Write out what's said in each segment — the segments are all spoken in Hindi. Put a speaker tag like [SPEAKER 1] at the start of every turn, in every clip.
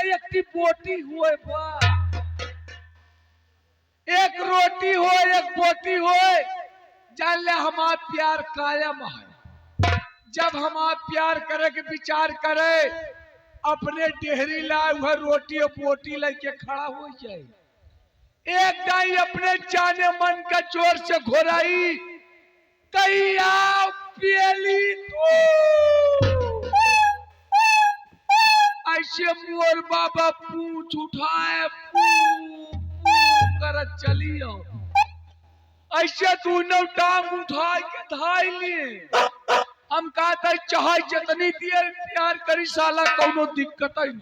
[SPEAKER 1] एक टी बोटी हुए बा, एक रोटी हो एक बोटी हो, जान ले हमार प्यार कायम है। जब हमार प्यार करे के विचार करे, अपने डेहरी लाए वह रोटी और बोटी लेके खड़ा हो जाए। एक दाई अपने जाने मन का जोर से घोराई, तैया पियली तो ऐसे मोर बाबा पूछ उठाए पू कर चलियो, ऐसे दोनों टांग उठा के धाई लिए। हम कहते चाहे जितनी देर प्यार करी साला कोनो दिक्कत ही नहीं।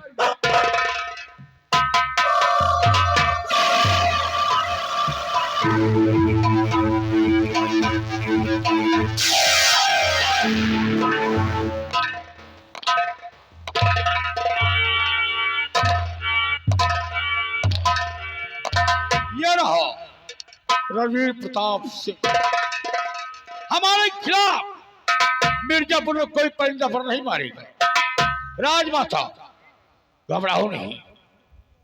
[SPEAKER 2] ये रहा रणवीर प्रताप सिंह हमारे खिलाफ। मिर्जापुर में कोई परिंदा पर नहीं मारेगा। राजमाता घबराओ नहीं,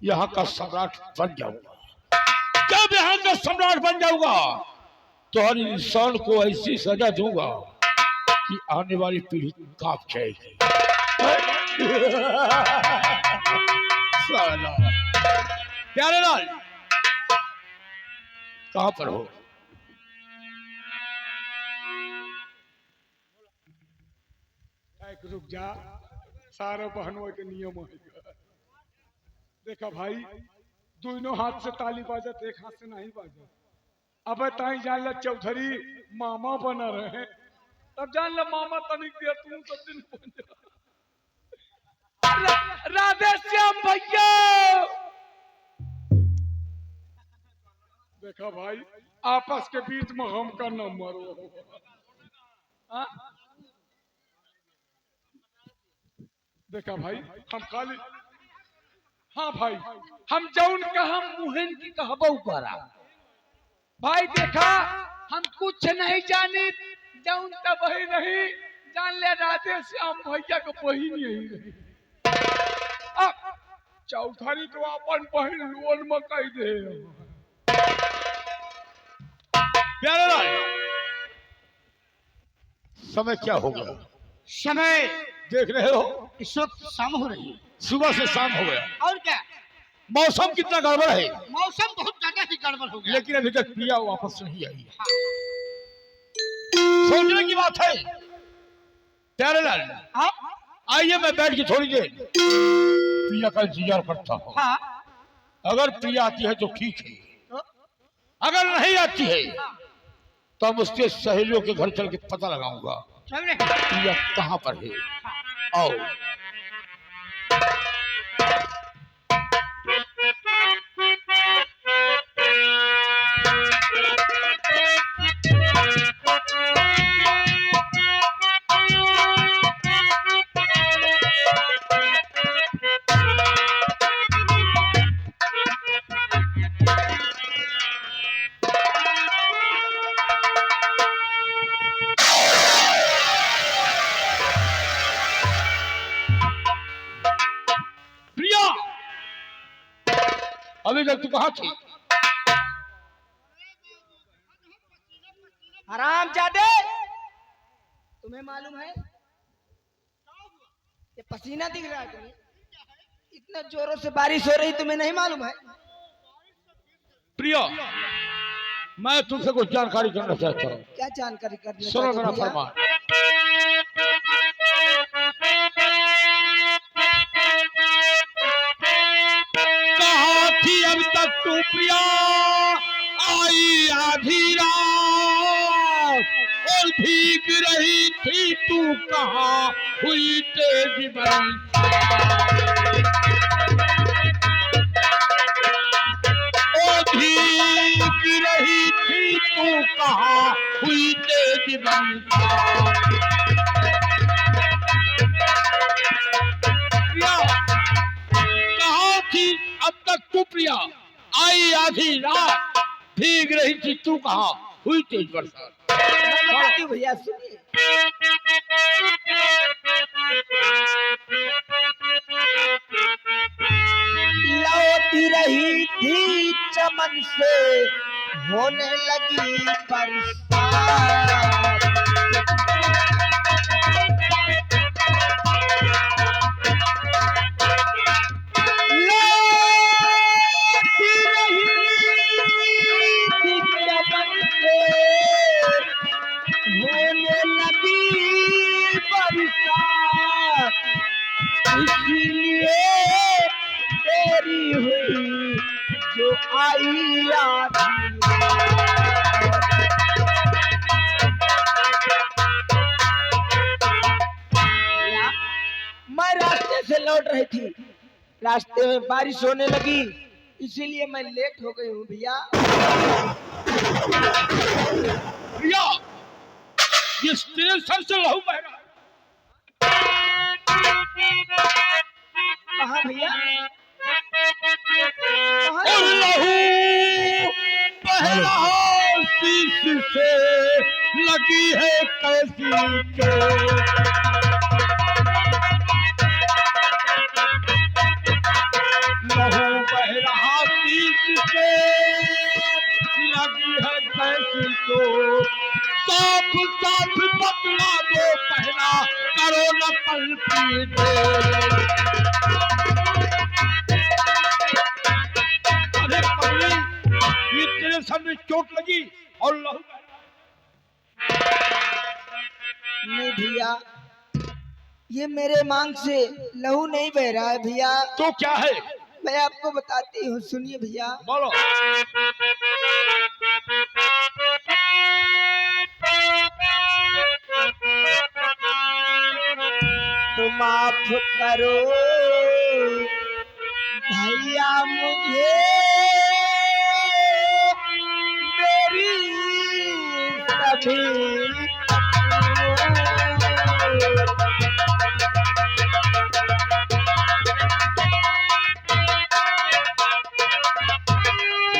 [SPEAKER 2] यहाँ का सम्राट बन जाऊंगा। जब यहाँ का सम्राट बन जाऊंगा तो हर इंसान को ऐसी सजा दूंगा कि आने वाली पीढ़ी कांप जाएगी। प्यारेलाल कहाँ पर हो?
[SPEAKER 3] रुक जा, सारा बहनों के नियम है। देखा भाई, दोनों हाथ से ताली बाजत, एक हाथ से नहीं बाजत। अब ताई जान ला चौधरी मामा बना रहे, तब जान ला मामा तनिक दे तू सब दिन बन जा।
[SPEAKER 1] राधे श्याम भैया,
[SPEAKER 3] देखा भाई, आपस के बीच में हम का न मरो। देखा भाई, हम खाली हाँ भाई,
[SPEAKER 1] हम जौन कहा मुहन की कहबो करा। भाई देखा, हम कुछ नहीं जाने, जौन तब वही नहीं जान ले। राधे श्याम भैया को बहिन यही रही।
[SPEAKER 3] अब चौधरी तो अपन बहन लोन में कह दे।
[SPEAKER 2] प्यारेलाल समय क्या हो गया?
[SPEAKER 4] समय
[SPEAKER 2] देख रहे हो
[SPEAKER 4] इस वक्त शाम हो रही है।
[SPEAKER 2] सुबह से शाम हो गया।
[SPEAKER 4] और क्या,
[SPEAKER 2] मौसम कितना गड़बड़ है।
[SPEAKER 4] मौसम बहुत ज्यादा ही गड़बड़ हो गया।
[SPEAKER 2] लेकिन अभी तक प्रिया वापस नहीं आई है। सोचने की बात है। प्यारेलाल
[SPEAKER 4] हाँ
[SPEAKER 2] आइए, मैं बैठ के थोड़ी देर प्रिया का इंतजार करता हूँ।
[SPEAKER 4] हाँ,
[SPEAKER 2] अगर प्रिया आती है तो ठीक है, अगर नहीं आती है तो हम उसके सहेलियों के घर चल के पता लगाऊंगा प्रिया कहाँ पर है। आओ। अभी तक तू कहाँ थी?
[SPEAKER 4] हराम जादे, तुम्हें मालूम है ये पसीना दिख रहा है तुम्हें? इतना जोरों से बारिश हो रही, तुम्हें नहीं मालूम है?
[SPEAKER 2] प्रिया, मैं तुमसे कुछ जानकारी करना चाहता हूँ।
[SPEAKER 4] क्या जानकारी करनी?
[SPEAKER 2] सुनो मेरा फरमान। कहाँ थी अब तक तू प्रिया? आई आधी रात और भीग रही थी तू कहाँ हुई तेरी बारिश? ओ भीग रही थी तू कहाँ हुई तेरी बारिश? कहाँ थी अब तक तू प्रिया? आई आधी रात भीग रही थी तू कहाँ हुई तेज बरसात?
[SPEAKER 4] भैया सुनिए, रही थी चमन से होने लगी बरसात। लौट रही थी चमन से होने लगी बरसात, इसलिए तेरी हुई जो आई आधी रात। मैं रास्ते से लौट रही थी, रास्ते में बारिश होने लगी, इसीलिए मैं लेट हो गई हूँ भैया।
[SPEAKER 2] प्रिया, ये तेरे सर से लहू बह रहा है।
[SPEAKER 4] कहाँ भैया?
[SPEAKER 2] और
[SPEAKER 4] कहाँ?
[SPEAKER 2] लहू बह रहा शीश से लगी है कैसी के। लहू बह रहा शीश से लगी है कैसी को। साफ साफ बतला दो पहला, करो न पलटी दे। अरे पगली, ये तेरे सर में चोट लगी और लहू बह
[SPEAKER 4] नहीं भैया, ये मेरे मांग से लहू नहीं बह रहा है भैया।
[SPEAKER 2] तो क्या है?
[SPEAKER 4] मैं आपको बताती हूँ, सुनिए भैया।
[SPEAKER 2] बोलो।
[SPEAKER 4] तो माफ करो भैया मुझे, मेरी सभी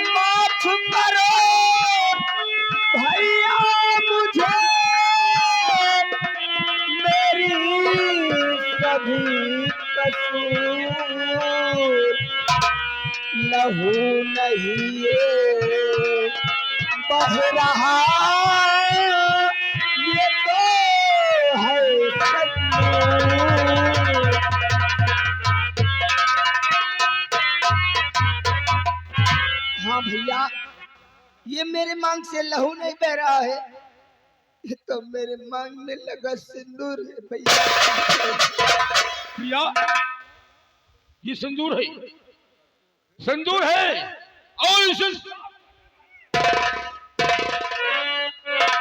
[SPEAKER 4] माफ करो भैया मुझे, मेरी सभी कसूर, लहू नहीं ये बह रहा, ये तो है सन्नूर। हाँ भैया, ये मेरे मांग से लहू नहीं बह रहा है, ये तो मेरे मांग में लगा सिंदूर है भैया।
[SPEAKER 2] प्रिया, ये सिंदूर है, सिंदूर है। और इसे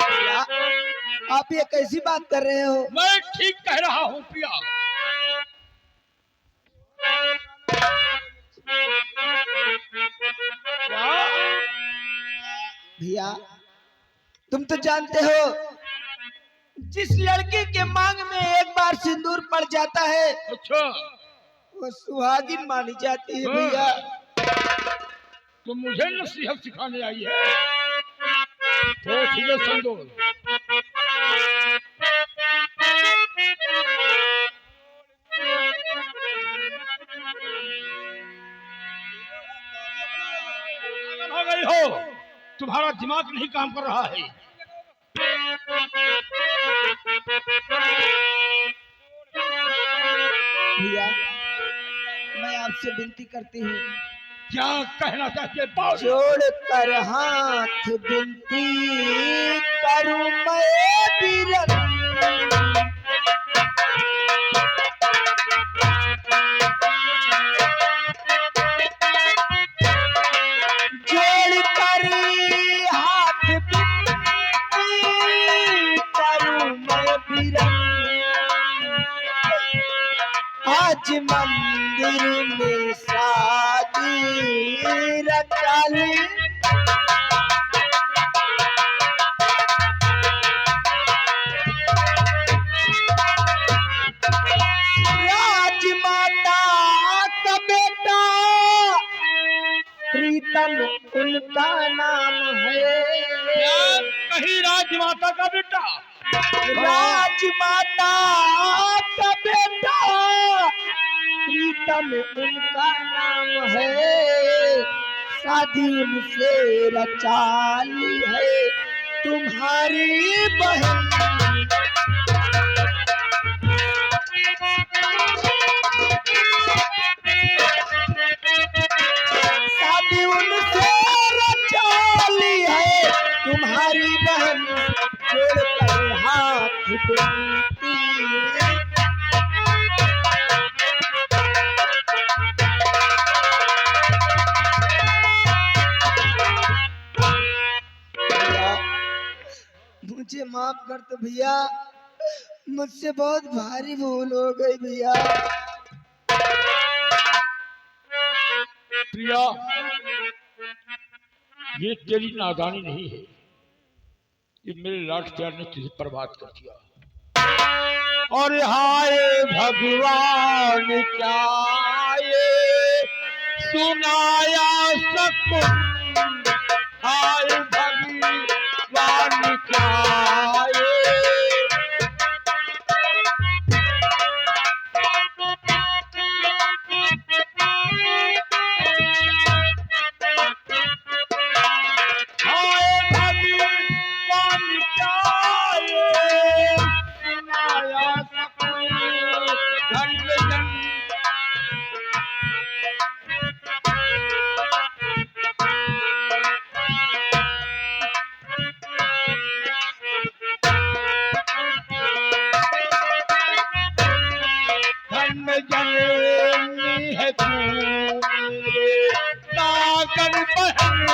[SPEAKER 4] भैया, आप ये कैसी बात कर रहे हो?
[SPEAKER 2] मैं ठीक कह रहा हूँ प्रिया।
[SPEAKER 4] भैया, तुम तो जानते हो, जिस लड़की के मांग में एक बार सिंदूर पड़ जाता है
[SPEAKER 2] अच्छा,
[SPEAKER 4] वो सुहागिन मानी जाती है भैया।
[SPEAKER 2] तो मुझे नसीहत सिखाने आई है। तो ठीक है सिंदूर। हो गई हो, तुम्हारा दिमाग नहीं काम कर रहा है।
[SPEAKER 4] भैया, मैं आपसे विनती करती हूँ,
[SPEAKER 2] क्या कहना चाहते बोल।
[SPEAKER 4] जोड़ कर हाथ विनती करूं मैं बिरन, जोड़ कर हाथ विनती करूं मैं बिरन, आज मंदिर में शादी रचा ले, राजमाता का बेटा प्रीतम उनका नाम है।
[SPEAKER 2] कहीं राजमाता का बेटा।
[SPEAKER 4] राजमाता का बेटा प्रीतम उनका नाम है। शादी उनसे रचाली है तुम्हारी बहन। शादी उनसे रचाली है तुम्हारी बहन, जोड़कर हाथ बेनती है। मुझे माफ कर दो भैया, मुझसे बहुत भारी भूल हो गई भैया।
[SPEAKER 2] प्रिया, ये तेरी नादानी नहीं है, ये मेरे लाड प्यार ने तुझे बर्बाद कर दिया। और हाय भगवान क्या ये सुनाया सकुन, हाय भगवान क्या ये। जननी है तू मेरे नागन बहन,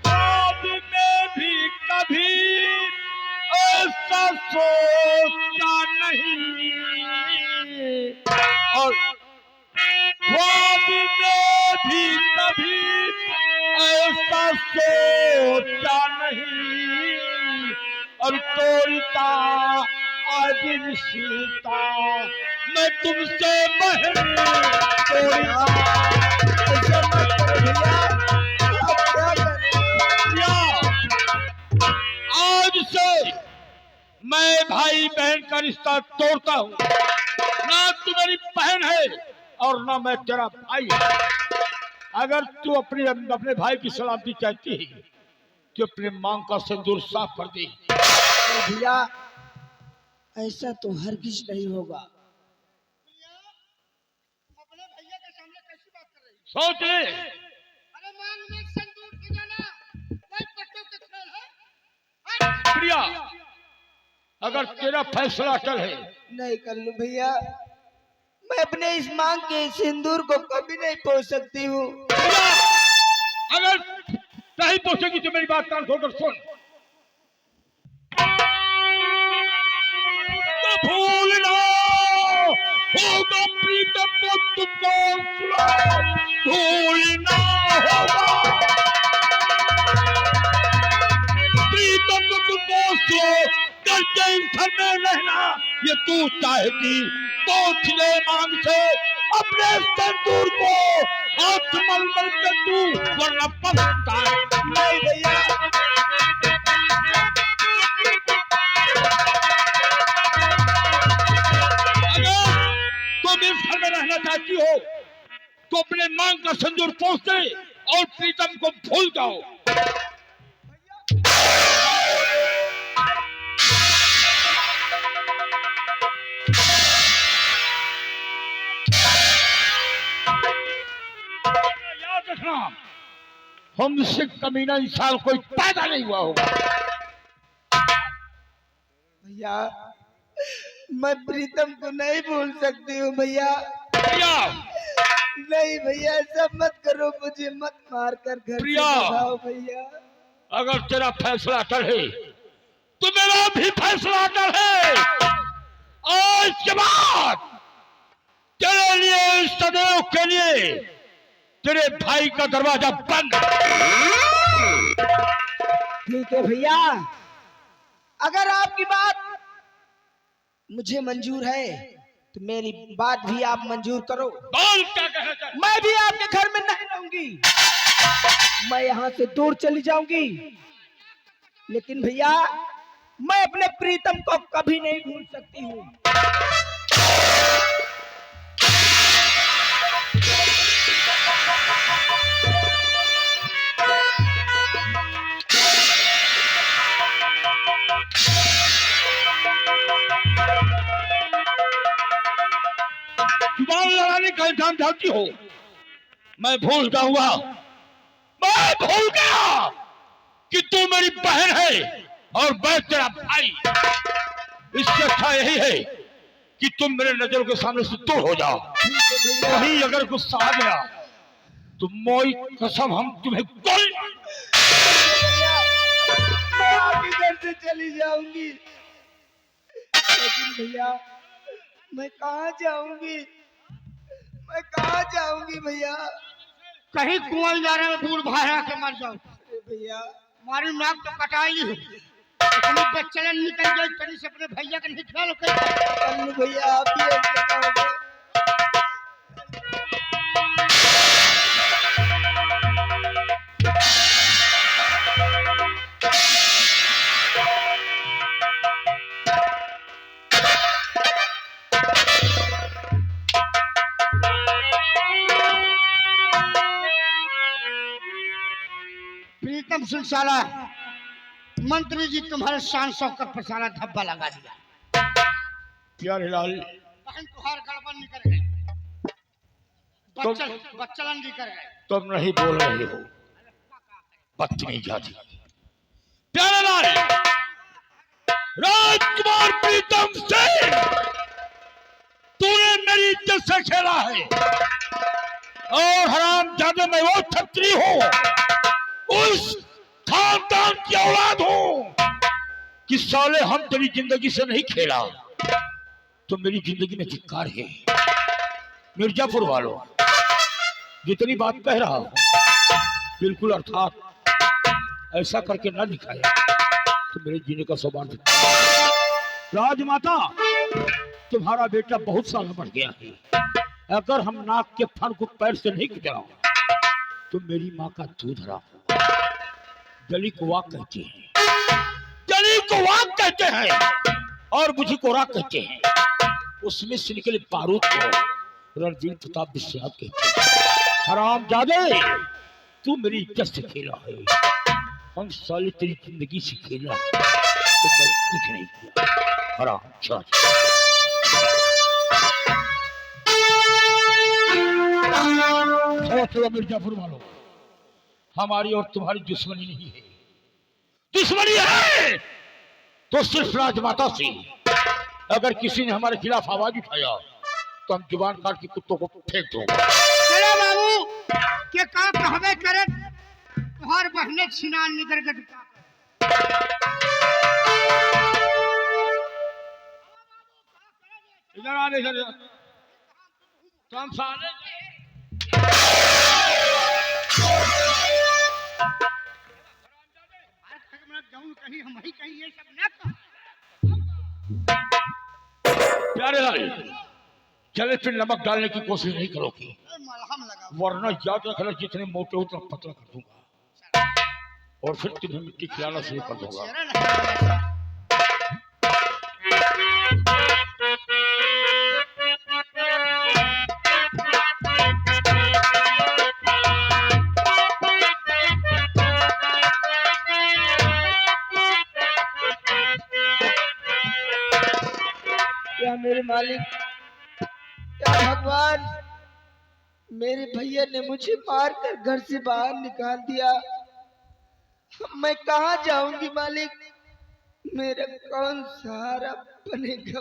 [SPEAKER 2] ख्वाब में भी कभी ऐसा सोचा नहीं, और ख्वाब में भी कभी ऐसा सोचा नहीं, और तोड़ता आज सीता मैं तुमसे बहन तोड़ता।
[SPEAKER 4] ऐसा मत करो भैया, आप क्या कर रहे हो?
[SPEAKER 2] आज से मैं भाई बहन का रिश्ता तोड़ता हूँ, ना तू मेरी बहन है और ना मैं तेरा भाई है। अगर तू अपने भाई की सलामती चाहती है तो अपने मांग का सिंदूर साफ कर दे।
[SPEAKER 4] भैया ऐसा तो हरगिज नहीं होगा।
[SPEAKER 5] अपने भैया के सामने कैसी बात कर रही है?
[SPEAKER 2] सोच ले।
[SPEAKER 5] अरे मांग में संदूक सजाना कोई पट्टों के खेल है?
[SPEAKER 2] प्रिया, अगर तेरा फैसला अटल है,
[SPEAKER 4] नहीं कर लूं भैया, मैं अपने इस मांग के सिंदूर को कभी नहीं पहुंच सकती हूँ।
[SPEAKER 2] अगर नहीं पहुंचेगी तो मेरी बात कान खोलकर सुन। तो भूलना होगा प्रीतम को तुमको, भूलना होगा प्रीतम को तुमको, करके इस घर में रहना ये तू चाहती तो छिले मांग से अपने सिंदूर को हाथ मल मल के तू, वरना पछता
[SPEAKER 4] नहीं भैया,
[SPEAKER 2] अगर तुम इस घर में रहना चाहती हो तो अपने मांग का सिंदूर पोंछ दे और प्रीतम को भूल जाओ। याद रखना, हमसे कमीना इंसान कोई पैदा नहीं हुआ होगा।
[SPEAKER 4] भैया मैं प्रीतम को नहीं भूल सकती हूँ भैया।
[SPEAKER 2] प्रिया,
[SPEAKER 4] नहीं भैया ऐसा मत करो, मुझे मत मार कर घर से
[SPEAKER 2] प्रिया।
[SPEAKER 4] भगाओ भैया।
[SPEAKER 2] अगर तेरा फैसला अटल है तो मेरा भी फैसला अटल है। आज के बाद तेरे लिए सदैव के लिए तेरे भाई का दरवाजा बंद।
[SPEAKER 4] ठीक है भैया, अगर आपकी बात मुझे मंजूर है तो मेरी बात भी आप मंजूर करो।
[SPEAKER 2] बोल क्या कहना चाहते?
[SPEAKER 4] मैं भी आपके घर में नहीं रहूंगी, मैं यहाँ से दूर चली जाऊंगी, लेकिन भैया मैं अपने प्रीतम को कभी नहीं भूल सकती हूँ।
[SPEAKER 2] का इंतजाम जानती हो। मैं भूल जाऊंगा, मैं भूल गया कि तू मेरी बहन है और मैं तेरा भाई। इससे अच्छा यही है कि तुम मेरे नजरों के सामने से दूर हो जाओ। वहीं अगर गुस्सा आ गया तो मोई कसम हम तुम्हें गोली।
[SPEAKER 4] मैं आपके घर से चली जाऊंगी, लेकिन भैया मैं कहाँ जाऊंगी, मैं कहाँ जाऊंगी भैया।
[SPEAKER 5] कहीं कुआं इनारे में बूढ़ भाया के मर जाओ।
[SPEAKER 4] अरे भैया
[SPEAKER 5] हमारी नाक तो कटाई है, इतनी बच्चलन निकल गई, कहीं से अपने भैया का नहीं ख्याल कर।
[SPEAKER 4] कल्लू भैया आप ही ऐसे कहोगे।
[SPEAKER 5] प्रीतम सिंह साला मंत्री जी तुम्हारे शान शौकत पर सारा धब्बा लगा दिया।
[SPEAKER 2] प्यारेलाल,
[SPEAKER 5] बहन तुहार गड़बड़ निकल गई, बच्चलन निकल गए।
[SPEAKER 2] तुम नहीं बोल रहे हो, बदतमीज जाति। प्यारेलाल, राजकुमार प्रीतम सिंह, तूने मेरी इज्जत से खेला है और हरामजादे में वो छत्री हूँ, उस खानदान की औलाद हूं कि साले हम तेरी जिंदगी से नहीं खेला तो मेरी जिंदगी में धिक्कार है। मिर्जापुर वालों, जितनी बात कह रहा हूं बिल्कुल अर्थात ऐसा करके ना दिखाया तो मेरे जीने का सौभाग्य। राजमाता, तुम्हारा बेटा बहुत साल बढ़ गया है, अगर हम नाक के फन को पैर से नहीं खिंचाओ तो मेरी माँ का दूध हराम होगा। जली को वाक कहते हैं, जली को वाक कहते हैं और मुझे को राग कहते हैं। उसमें से निकले बारूद को रणजीत प्रताप विश्वनाथ कहते हैं। हरामजादे, तू मेरी इज्जत से खेला है, हम साले तेरी जिंदगी से खेला तो मैं कुछ नहीं किया। हरामजादे। मिर्जापुर वालों, हमारी और तुम्हारी दुश्मनी नहीं है, दुश्मनी है तो सिर्फ राजमाता से। अगर किसी ने हमारे खिलाफ आवाज उठाया तो हम जुबान काट के कुत्तों को फेंक दूंगा।
[SPEAKER 5] चलो बाबू के काम कहबे करे, तुहार बहने छिनान निकर गट।
[SPEAKER 2] इधर आ, इधर तो हम साले
[SPEAKER 5] कहीं हम ही कहीं ये सब ना कहो।
[SPEAKER 2] प्यारेलाल, चले फिर नमक डालने की कोशिश नहीं करोगी,
[SPEAKER 5] मलहम लगा।
[SPEAKER 2] वरना याद रखना जितने मोटे हो उतना पतला कर दूंगा और फिर तुम्हें मिट्टी खिलाना शुरू कर दूंगा।
[SPEAKER 4] क्या मेरे मालिक, क्या भगवान, मेरे भैया ने मुझे मारकर घर से बाहर निकाल दिया। मैं कहाँ जाऊंगी मालिक, मेरा कौन सहारा बनेगा।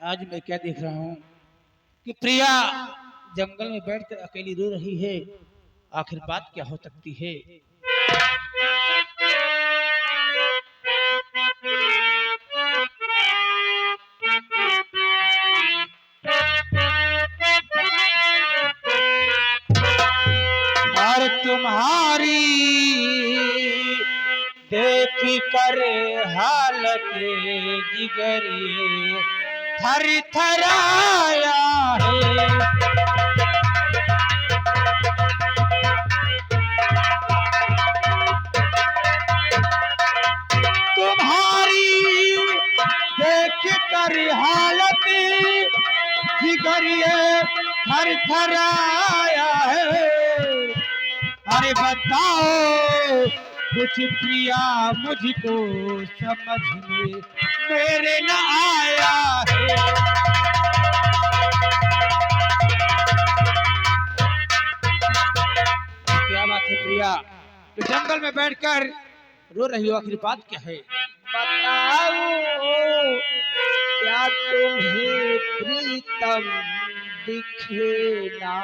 [SPEAKER 6] आज मैं क्या देख रहा हूँ कि प्रिया जंगल में बैठकर अकेली रो रही है। आखिर बात क्या हो सकती है? और तुम्हारी देख कर हालत जिगरी थर थराया है। तुम्हारी पर ये थर थर आया है। अरे बताओ कुछ प्रिया मुझको समझ में मेरे न आया है। क्या बात है प्रिया, तो जंगल में बैठकर रो रही हो, आखिर बात क्या है?
[SPEAKER 4] बताओ क्या तुम्हें प्रीतम दिखे ना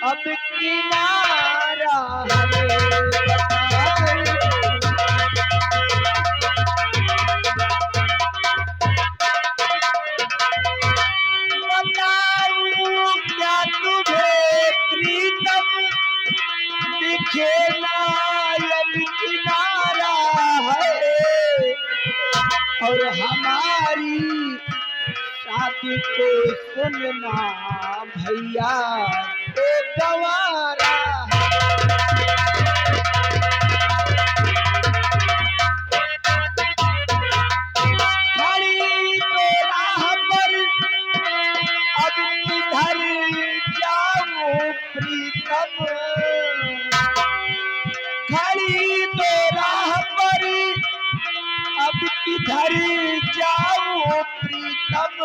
[SPEAKER 4] अब किनारा है। बताओ क्या तुम्हें प्रीतम दिखे ना अब किनारा है। और हमारी शादी को सुनना भैया तो गवारा है। खड़ी तो राह पर अब किधर जाऊं प्रीतम। खड़ी तो राह पर अब किधर जाऊं प्रीतम।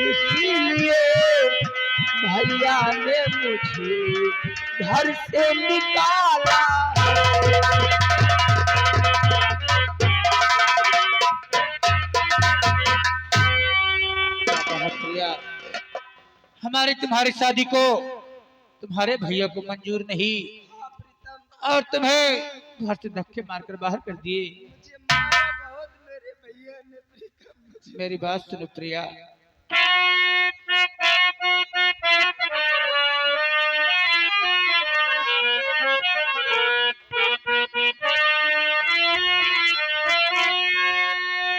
[SPEAKER 4] इसीलिए भैया ने मुझे घर से निकाला।
[SPEAKER 6] बहुत प्रिया, हमारी तुम्हारी शादी को तुम्हारे भैया को मंजूर नहीं और तुम्हें घर से धक्के मारकर बाहर कर दिए।
[SPEAKER 4] मुझे मारा बहुत मेरे भैया ने प्रीतम।
[SPEAKER 6] मेरी बात सुनो प्रिया,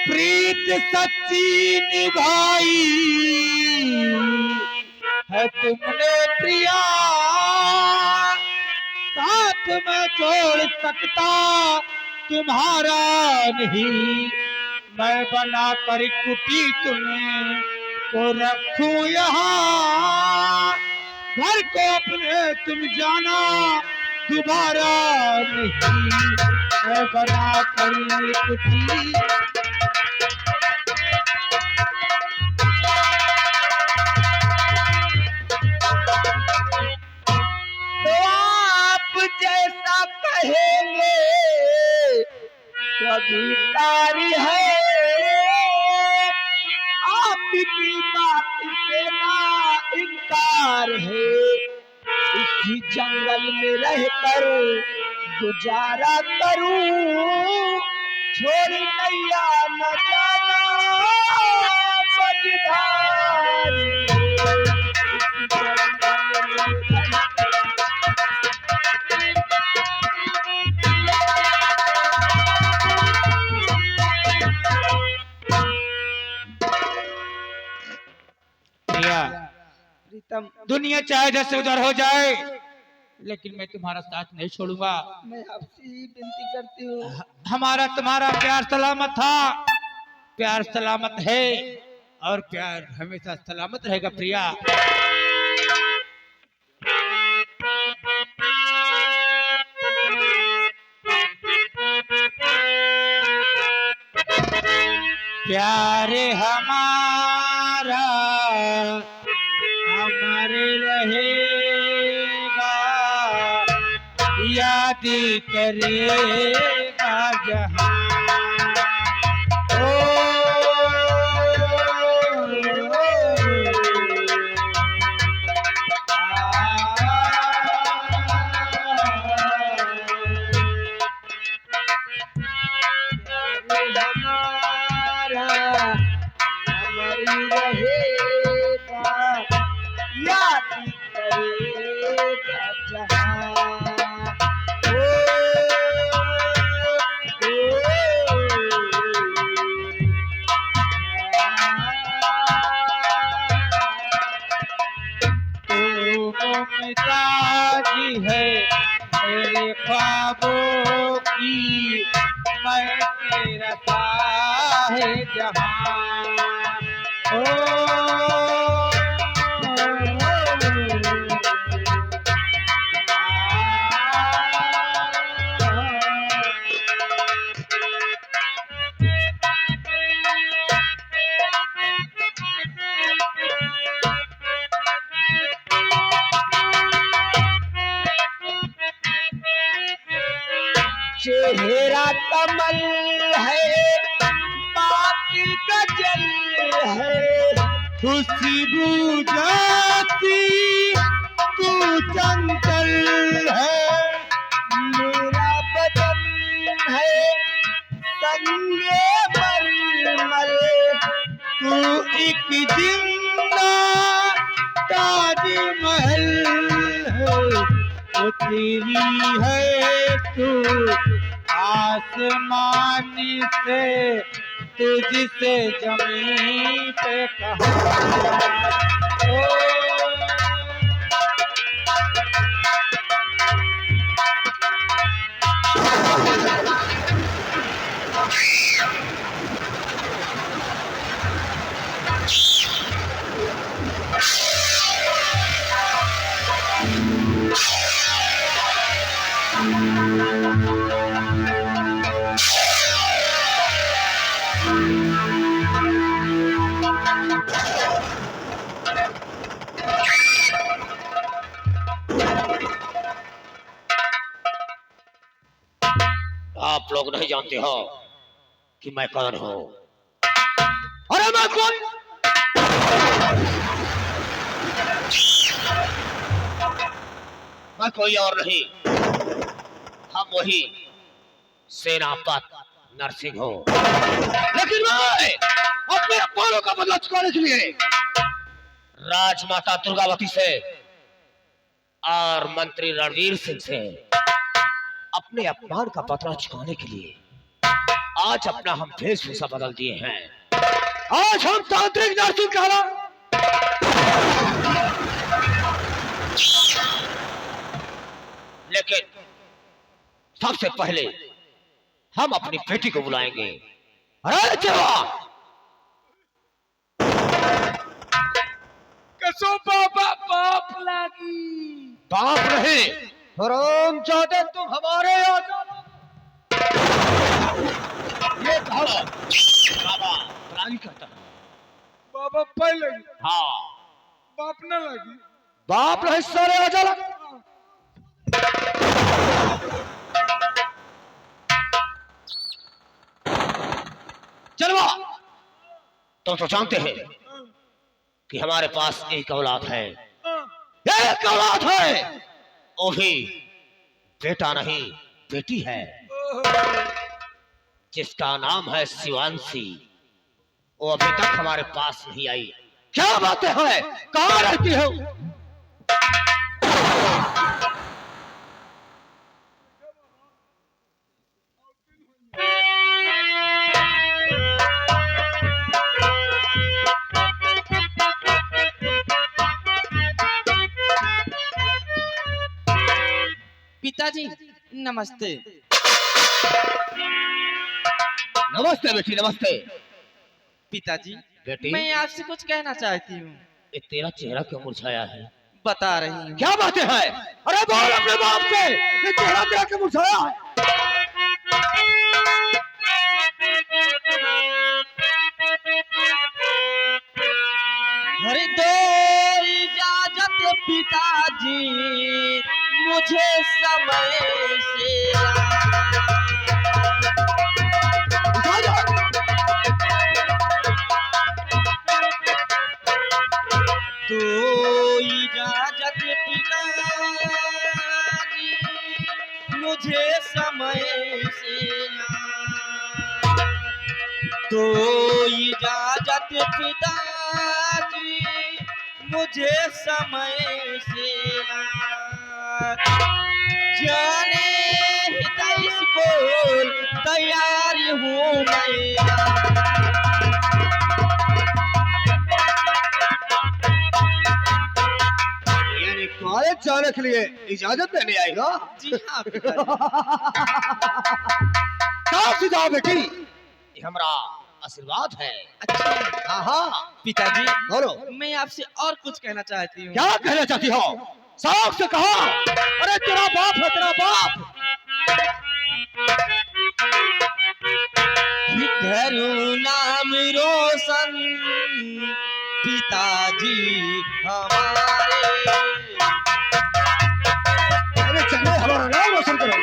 [SPEAKER 6] प्रीत सच्ची निभाई है तुमने प्रिया, साथ में छोड़ सकता तुम्हारा नहीं। मैं बना कर कुटी तुम्हें को रखूं यहाँ, घर को अपने तुम जाना दोबारा नहीं। मैं बना कर कुटी
[SPEAKER 4] तो आप जैसा कहेंगे स्वीकार है। आपकी बात से ना इनकार है। इसी जंगल में रहकर गुजारा करूं। छोड़ नैया न जाना मझधार।
[SPEAKER 6] प्रिया,
[SPEAKER 4] प्रीतम
[SPEAKER 6] दुनिया चाहे जैसे उधर हो जाए लेकिन मैं तुम्हारा साथ नहीं छोड़ूंगा।
[SPEAKER 4] मैं आपसे ही विनती करती हूँ।
[SPEAKER 6] हमारा तुम्हारा प्यार सलामत था, प्यार सलामत है और प्यार हमेशा सलामत रहेगा प्रिया। प्यार हमारा अमर रहेगा, याद करेगा जहां।
[SPEAKER 4] हमारा अमर रहेगा, याद करेगा जहां।
[SPEAKER 6] ताजी है मेरे ख्वाबों की, मैं तेरा साहे जहां। ओ
[SPEAKER 4] चेहरा कमल है, बात गजल है।
[SPEAKER 6] खुशबू जाती तू चंचल है,
[SPEAKER 4] मेरा बदन है संगे मलमल।
[SPEAKER 6] तू एक जिंदा ताजमहल है, वो तेरी है तू आसमान से, तुझसे जमीन पे कहा।
[SPEAKER 2] आप लोग नहीं जानते हो कि मैं कौन हूं। अरे मैं कौन? मैं कोई और नहीं, हम वही सेनापति नरसिंह हूं। लेकिन मैं अपने अपमानों का बदला चुकाने के लिए राजमाता दुर्गावती से और मंत्री रणवीर सिंह से अपने अपमान का बदला चुकाने के लिए आज अपना हम वेशभूषा बदल दिए हैं। आज हम तांत्रिक नरसिंह कहला। लेकिन सबसे पहले हम अपनी बेटी को बुलाएंगे। अरे चलो
[SPEAKER 1] कसो बाबा बाप लागी।
[SPEAKER 2] बाप नहीं,
[SPEAKER 4] हराम चाहते तुम हमारे
[SPEAKER 2] ये कहो बाबा प्राणी करता है।
[SPEAKER 3] बाबा पहले
[SPEAKER 2] हाँ
[SPEAKER 3] बाप न लगी।
[SPEAKER 2] बाप नहीं सारे आ जाला। चलवा तुम तो जानते हैं कि हमारे पास एक औलाद है, एक औलाद है, वो भी बेटा नहीं बेटी है, जिसका नाम है शिवांशी। वो अभी तक हमारे पास नहीं आई। क्या बातें हैं, कहाँ रहती हो?
[SPEAKER 7] पिताजी नमस्ते।
[SPEAKER 2] नमस्ते बेटी नमस्ते।
[SPEAKER 7] पिताजी
[SPEAKER 2] बेटी
[SPEAKER 7] मैं आपसे कुछ कहना चाहती हूँ।
[SPEAKER 2] ये तेरा चेहरा क्यों मुरझाया है?
[SPEAKER 7] बता रही हूँ।
[SPEAKER 2] क्या बातें हैं? अरे बोल अपने बाप से, ये चेहरा तेरा क्यों मुरझाया है?
[SPEAKER 7] अरे दो इजाजत पिताजी मुझे समय से। तो इजाजत पिताजी मुझे समय से। तो इजाजत पिताजी मुझे समय से। जाने हितैष को तैयार हूँ मैं।
[SPEAKER 2] यानी कॉलेज जाने के लिए इजाजत देने आएगा?
[SPEAKER 7] जी हाँ पिताजी।
[SPEAKER 2] साफ सुझाव बेटी, ये हमारा आशीर्वाद है।
[SPEAKER 7] अच्छा
[SPEAKER 2] हाँ हाँ
[SPEAKER 7] पिताजी
[SPEAKER 2] बोलो,
[SPEAKER 7] मैं आपसे और कुछ कहना चाहती हूँ।
[SPEAKER 2] क्या कहना चाहती हो? साफ से कहो। अरे तेरा बाप है, तेरा बाप।
[SPEAKER 7] करूँ नाम रोशन पिताजी हमारे।
[SPEAKER 2] अरे चलो हमारा नाम रोशन करो।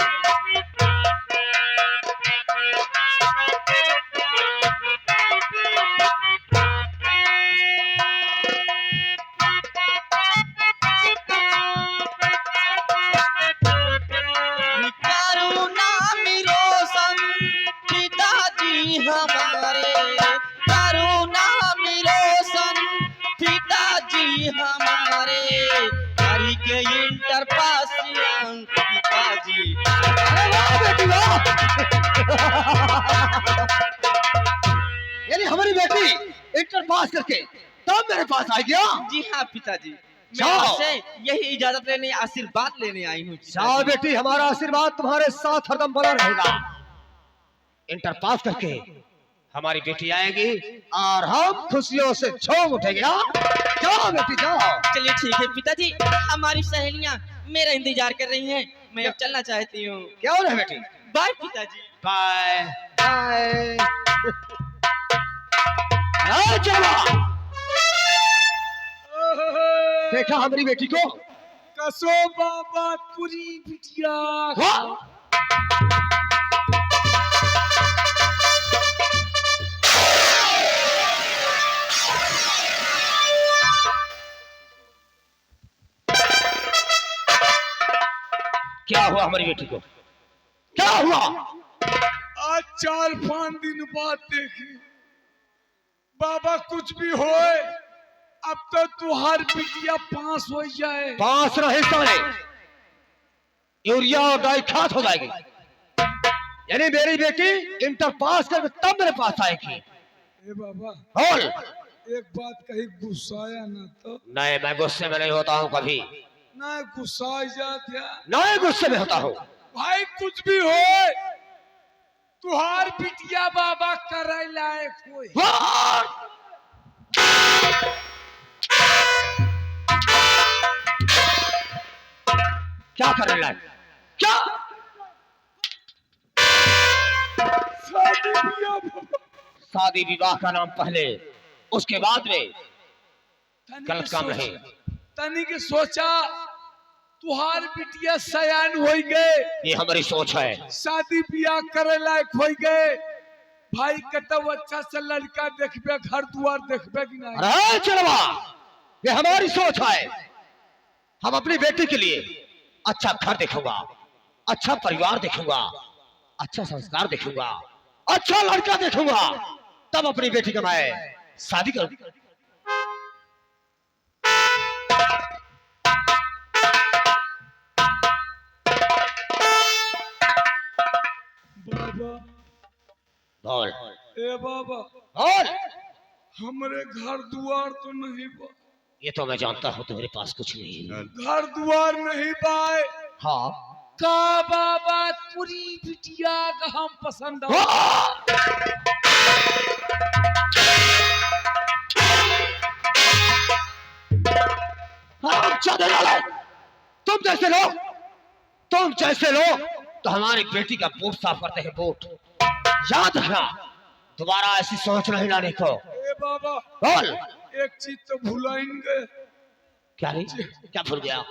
[SPEAKER 2] पास करके तब मेरे पास आ गया।
[SPEAKER 7] जी हाँ पिताजी, मैं
[SPEAKER 2] जाओ।
[SPEAKER 7] आपसे यही इजाजत लेने, आशीर्वाद लेने आई हूँ पिताजी।
[SPEAKER 2] जाओ बेटी, हमारा आशीर्वाद तुम्हारे साथ हरदम बना रहेगा। इंटर पास करके हमारी बेटी आएगी और हम खुशियों से झूम उठेंगे। जाओ बेटी जाओ।
[SPEAKER 7] चलिए ठीक है पिताजी, हमारी सहेलियाँ मेरा इंतजार कर रही हैं, मैं अब चलना चाहती हूँ।
[SPEAKER 2] क्या हो रहा है बेटी?
[SPEAKER 7] बाय पिताजी।
[SPEAKER 2] Bye bye. चलो, देखा हमारी बेटी को?
[SPEAKER 1] कसो बाबा पूरी बिटिया।
[SPEAKER 2] वाह! क्या हुआ हमारी बेटी को? क्या हुआ?
[SPEAKER 1] आज 4-5 दिन बाद देखी बाबा, कुछ भी होए अब तो तुहार बिटिया पास हो जाए।
[SPEAKER 2] पास रहे सारे यूरिया और डाई खास हो जाएगी। यानी मेरी बेटी इंटर पास करके तब मेरे पास आएगी।
[SPEAKER 1] ए बाबा,
[SPEAKER 2] बोल।
[SPEAKER 1] एक बात कही, गुस्साया ना तो।
[SPEAKER 2] नहीं, मैं गुस्से में नहीं होता हूँ कभी।
[SPEAKER 1] ना गुस्सा जात या
[SPEAKER 2] नहीं गुस्से में होता हूँ।
[SPEAKER 1] भाई, कुछ भी होए तुहार बिटिया बाबा करे लायक होए।
[SPEAKER 2] वाह! क्या कर रहे हैं? क्या
[SPEAKER 1] शादी बिया बाबा।
[SPEAKER 2] शादी विवाह का नाम पहले, उसके बाद में
[SPEAKER 1] तनी
[SPEAKER 2] गलत
[SPEAKER 1] के
[SPEAKER 2] काम
[SPEAKER 1] सोचा-
[SPEAKER 2] नहीं।
[SPEAKER 1] तनी के सोचा तुहार बिटिया सयान हो गए,
[SPEAKER 2] ये हमारी सोच है।
[SPEAKER 1] शादी बियाह करे लायक हो गए। भाई कतब अच्छा से लड़का देखबे, घर दुआर देखबे कि नहीं?
[SPEAKER 2] अरे चलवा, ये हमारी सोच है। हम अपनी बेटी के लिए अच्छा घर देखूंगा, अच्छा परिवार देखूंगा, अच्छा संस्कार देखूंगा, अच्छा लड़का देखूंगा, तब अपनी बेटी का मैं शादी करूंगा।
[SPEAKER 1] बाबा,
[SPEAKER 2] बोल
[SPEAKER 1] ए बाबा,
[SPEAKER 2] बोल।
[SPEAKER 1] हमरे घर दुआर तो नहीं बा।
[SPEAKER 2] ये तो मैं जानता हूँ तुम्हारे पास कुछ नहीं है।
[SPEAKER 1] घर दुआर नहीं बाए
[SPEAKER 2] हाँ।
[SPEAKER 1] का बाबा, पूरी बिटिया का हम पसंद हो।
[SPEAKER 2] तुम जैसे लोग तो हमारी बेटी का बूट साफ करते हैं, बूट। याद रखना, दोबारा ऐसी सोच नहीं लाने को।
[SPEAKER 1] ए बाबा,
[SPEAKER 2] बोल।
[SPEAKER 1] एक चीज तो भुलाएंगे।
[SPEAKER 2] क्या नहीं? क्या भूल गया?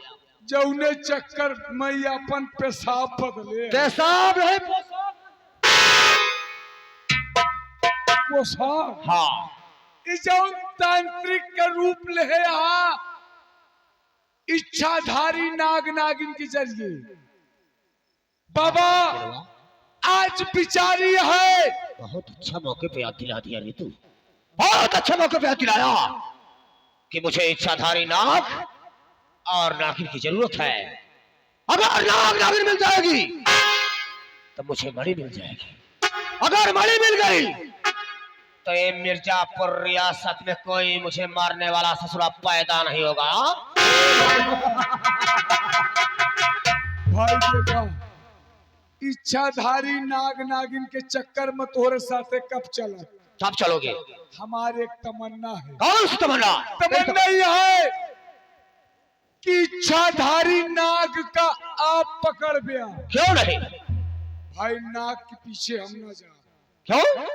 [SPEAKER 1] जौने चक्कर मैं अपन पेशाब बदले।
[SPEAKER 2] पेशाब नहीं,
[SPEAKER 1] पोशाक
[SPEAKER 2] हाँ।
[SPEAKER 1] इस जौन तांत्रिक का रूप ले यहाँ इच्छाधारी नाग नागिन के जरिए बाबा आज बिचारी है।
[SPEAKER 2] बहुत अच्छा मौके पे याद दिला दिया रे तू। बहुत अच्छा मौके पे याद दिलाया कि मुझे इच्छाधारी नाग और नागिन की जरूरत है। अगर नाग नागिन मिल जाएगी तो मुझे मणि मिल जाएगी। अगर मणि मिल गई तो ये मिर्जापुर रियासत में कोई मुझे मारने वाला ससुरा पैदा नहीं होगा।
[SPEAKER 1] भाई देखा, इच्छाधारी नाग नागिन के चक्कर में तोहरे साथे कब चला।
[SPEAKER 2] कब चलोगे?
[SPEAKER 1] हमारे एक तमन्ना है।
[SPEAKER 2] कौन सी तमन्ना?
[SPEAKER 1] तमन्ना यह है कि इच्छाधारी नाग का आप पकड़ गया।
[SPEAKER 2] क्यों नहीं?
[SPEAKER 1] भाई नाग के पीछे हम न जा।
[SPEAKER 2] क्यों?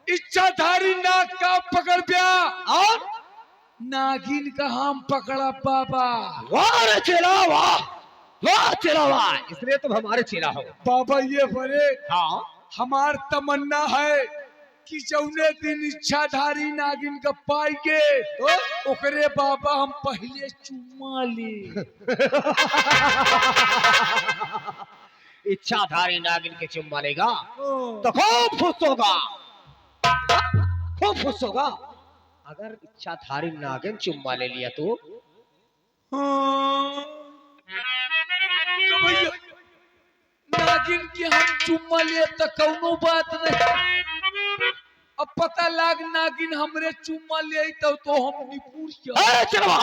[SPEAKER 1] इच्छाधारी नाग का पकड़ गया
[SPEAKER 2] और
[SPEAKER 1] नागिन का हम पकड़ा बाबा।
[SPEAKER 2] वाह रे चेला, वाह वाह चेला वाह। इसलिए तुम हमारे चेला हो।
[SPEAKER 1] बाबा ये बड़े
[SPEAKER 2] हाँ।
[SPEAKER 1] हमार तमन्ना है कि जौने दिन इच्छाधारी नागिन का पाएंगे तो ओकरे बाबा हम पहले चुम्मा ले।
[SPEAKER 2] इच्छाधारी नागिन के चुम्मा लेगा तो खूब खुश होगा, खूब खुश होगा। अगर इच्छाधारी नागिन चुम्मा ले लिया तो
[SPEAKER 1] तो भैया नागिन के हम चुम्मा ले तो कौनो बात नहीं, अब पता लाग नागिन हमरे चुम्मा ले तो हम निपुर
[SPEAKER 2] अरे चलवा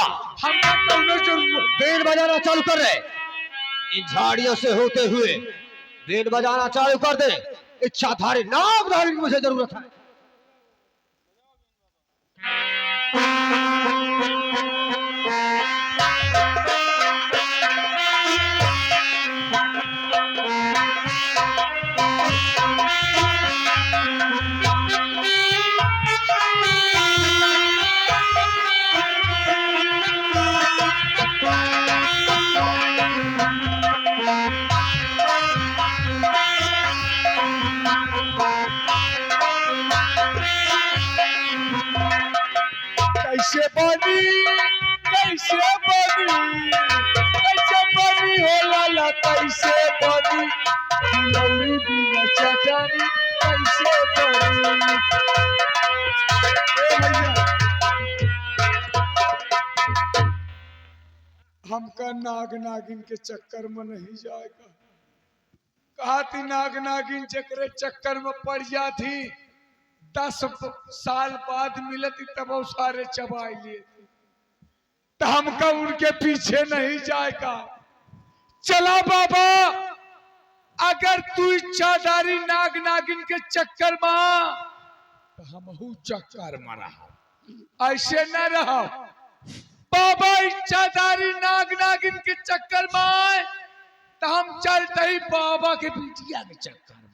[SPEAKER 1] हमका कौनो जरूरत
[SPEAKER 2] बेल बजाना चालू कर दे। इन झाड़ियों से होते हुए बेल बजाना चालू कर दे। इच्छाधारी नागधारी की मुझे जरूरत है।
[SPEAKER 1] कैसे बनी कैसे बनी कैसे बनी हो लाला कैसे बनी लौरी बिना चटनी कैसे बनी ए भैया हमका नाग नागिन के चक्कर में नहीं जाएगा। कहा थी नाग नागिन चक्कर चक्कर में पड़ जाती 10 साल बाद मिलती तब वो सारे चबाई लिए तो हमका उनके पीछे नहीं जाएगा। चला बाबा अगर तू इच्छाधारी नाग नागिन के चक्कर में तो हम चक्कर में रहा ऐसे न रहो बाबा। इच्छाधारी नाग नागिन के चक्कर में आए तो हम चलते ही बाबा के बिटिया के चक्कर में।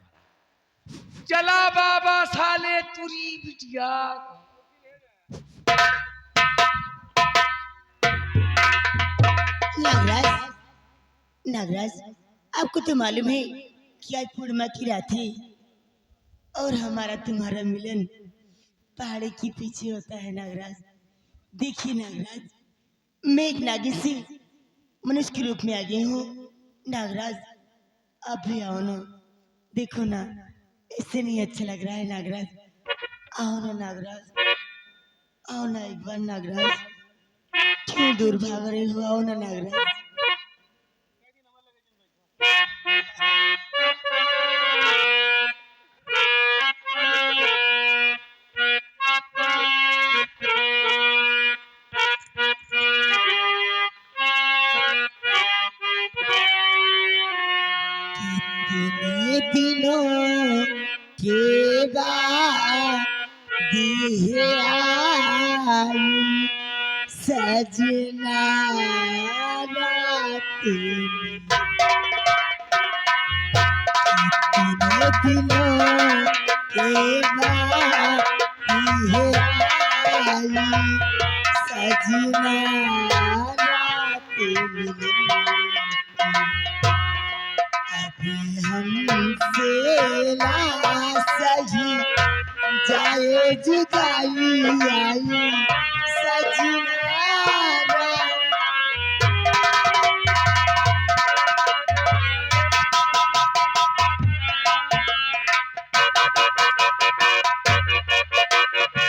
[SPEAKER 1] चला बाबा साले तुरी बिटिया।
[SPEAKER 8] नागराज नागराज आपको तो मालूम है कि आज पूर्णिमा की रात है और हमारा तुम्हारा मिलन पहाड़ी के पीछे होता है। नागराज देखिए नागराज मैं एक नागिन से मनुष्य के रूप में आ गई हूँ। नागराज आप भी आओ ना, देखो ना इससे नहीं अच्छा लग रहा है। नागराज आओ ना नागराज, आओ ना एक बार नागराज, क्यों दूर भाग रहे हो? आओ ना नागराज। कितने दिनों के बाद आई सजना रात में, कितने दिनों के बाद आई सजना रात में। अभी हमसे ना सही जाए जुदाई आई सजना